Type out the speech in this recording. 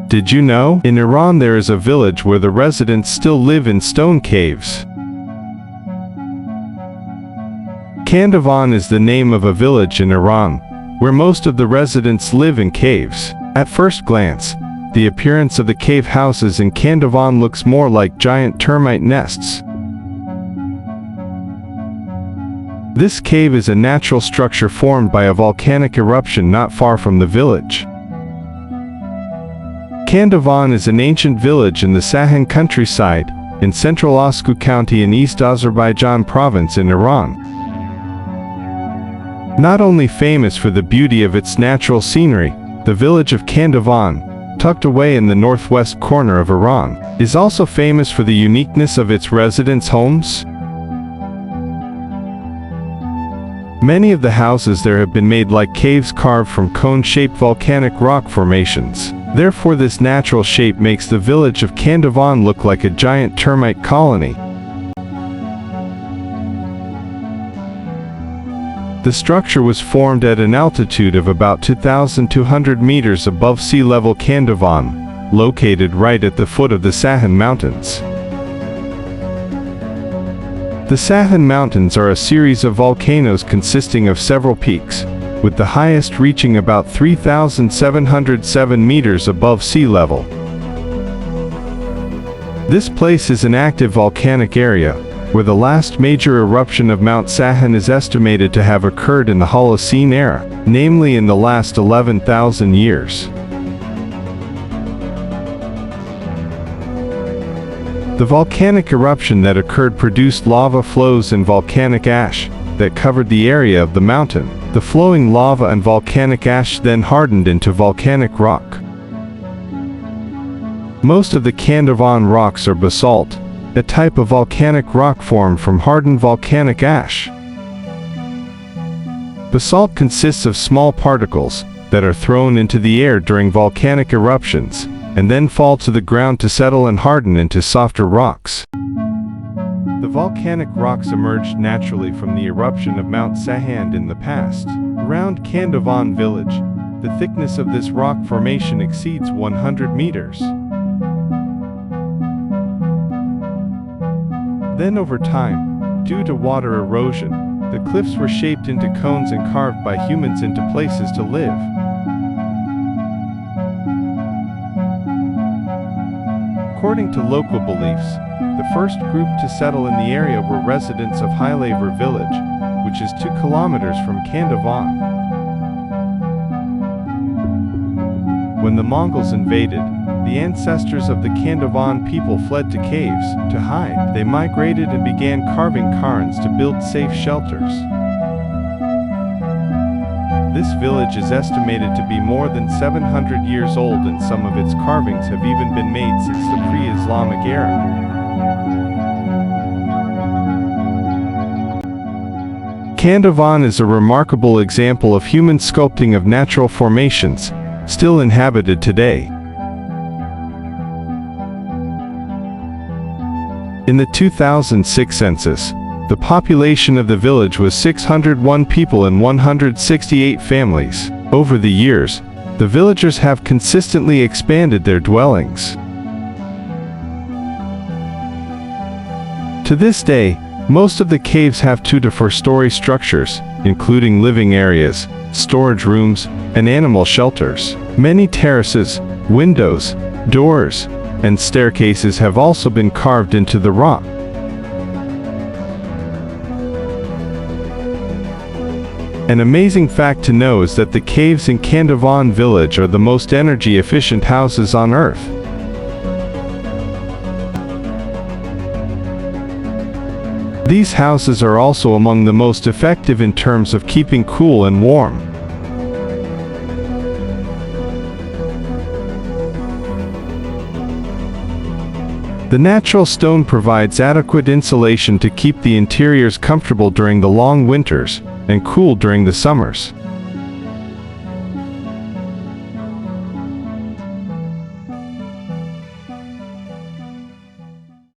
Did you know? In Iran there is a village where the residents still live in stone caves. Kandovan is the name of a village in Iran, where most of the residents live in caves. At first glance, the appearance of the cave houses in Kandovan looks more like giant termite nests. This cave is a natural structure formed by a volcanic eruption not far from the village. Kandovan is an ancient village in the Sahand countryside, in central Osku County in East Azerbaijan Province in Iran. Not only famous for the beauty of its natural scenery, the village of Kandovan, tucked away in the northwest corner of Iran, is also famous for the uniqueness of its residents' homes. Many of the houses there have been made like caves carved from cone-shaped volcanic rock formations. Therefore, this natural shape makes the village of Kandovan look like a giant termite colony. The structure was formed at an altitude of about 2,200 meters above sea level. Kandovan, located right at the foot of the Sahand Mountains. The Sahand Mountains are a series of volcanoes consisting of several peaks, with the highest reaching about 3,707 meters above sea level. This place is an active volcanic area, where the last major eruption of Mount Sahand is estimated to have occurred in the Holocene era, namely in the last 11,000 years. The volcanic eruption that occurred produced lava flows and volcanic ash that covered the area of the mountain. The flowing lava and volcanic ash then hardened into volcanic rock. Most of the Kandovan rocks are basalt, a type of volcanic rock formed from hardened volcanic ash. Basalt consists of small particles that are thrown into the air during volcanic eruptions, and then fall to the ground to settle and harden into softer rocks. The volcanic rocks emerged naturally from the eruption of Mount Sahand in the past. Around Kandovan village, the thickness of this rock formation exceeds 100 meters. Then over time, due to water erosion, the cliffs were shaped into cones and carved by humans into places to live. According to local beliefs, the first group to settle in the area were residents of Highlever village, which is 2 kilometers from Kandovan. When the Mongols invaded, the ancestors of the Kandovan people fled to caves to hide. They migrated and began carving cairns to build safe shelters. This village is estimated to be more than 700 years old, and some of its carvings have even been made since the pre-Islamic era. Kandovan is a remarkable example of human sculpting of natural formations, still inhabited today. In the 2006 census, the population of the village was 601 people and 168 families. Over the years, the villagers have consistently expanded their dwellings. To this day, most of the caves have 2 to 4-story structures, including living areas, storage rooms, and animal shelters. Many terraces, windows, doors, and staircases have also been carved into the rock. An amazing fact to know is that the caves in Kandovan village are the most energy-efficient houses on Earth. These houses are also among the most effective in terms of keeping cool and warm. The natural stone provides adequate insulation to keep the interiors comfortable during the long winters and cool during the summers.